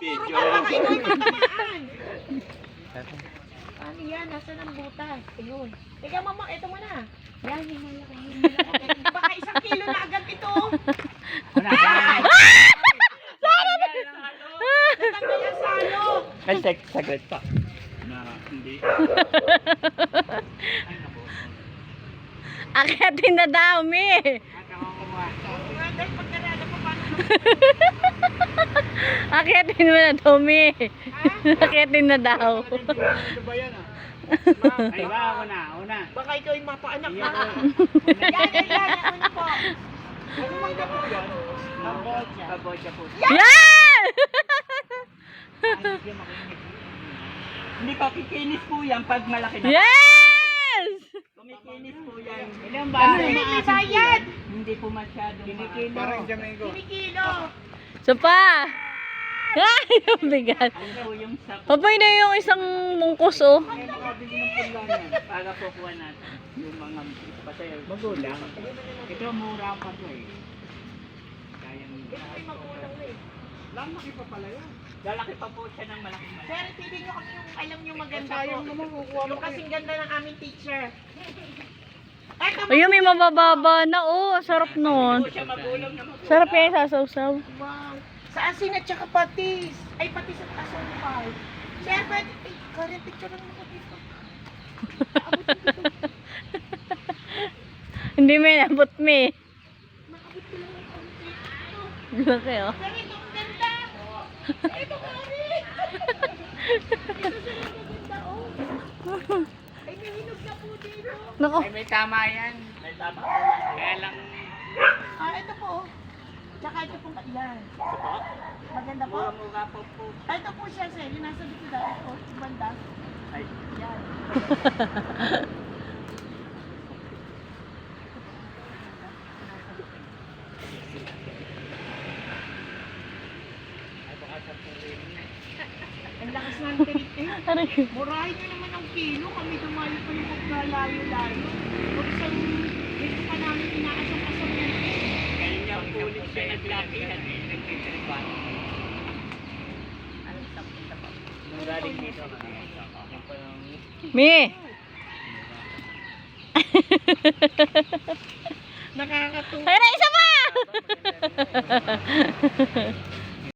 Video. Baka ikaw yung matamaan. Ano yan? Nasaan ang butas? Ayun. Teka mama, ito mo na. Yan, yung malaki. Baka 1 kilo na agad ito. Natanggal ang salo. Ay, saglit pa. Na, hindi. Akitin na daw, Mi. Dahil pagkarada pa paano Akitin mo na daw, Mi. Akitin na daw. Ano ba yan ah? Ay, ba, una. baka ikaw yung mapaanak na. Yan, ako na po. Ano mangga po yan? Kabocha po. Yan! Hindi pa kikinis po yan pag malaki na. Yes! Kumikinis po yan. Ilang Kasi may bayad. Hindi po masyado. Kinikilo. Parang Jamaico. Kinikilo. So pa! Ay, yung bigat. Ano po yung sapo? Papay na yung isang mungkos, oh. Ay, makabili ng pulanan. Para po kuha natin. Yung mga patay. Magulang. Ito mura pa po eh. Kaya Ito may magulang na eh. Lalaki pa pala yan. Lalaki pa po siya ng malaking malaki. Sir, pili nyo kami yung alam nyo maganda po. Yung kasing ganda ng aming teacher. Eto, Ayun, may mabababa na, oh. Sarap nun. Po siya magulang na magulang. Sarap yan, sasaw-saw. wow. Sa asin at saka patis. Ay, patis at asin pa. Sir, pwede. Ay, current picture lang ako dito. Hindi may nabot, Mi. Nakabot ko lang ang konti. Laki, oh. Sir, ito ang ganda. Ito, current. Ito siya ang ganda, oh. Ay, may hinog na po dito. Nako. Ay, may tama yan. May tama po yan. Kaya lang. Ah, ito po. Tsaka ito pong kailan. Maganda po. Mura po po. Ah, ito po siya, sir. Yung nasa dito dahil po. Yung banda. Ay, Yan. Ang lakas ng tilit eh. Aray ko. Murahin nyo naman ang kilo. Kami dumayo pa yung magkalayo-layo. Kung isang dito pa namin inaasang-asang yan eh. kaya niya po ulit siya naglakihan eh. Nagtitripan. Nung galing dito. Yung pa yung Mi! Nakakatuwa. Ayun na, isa pa!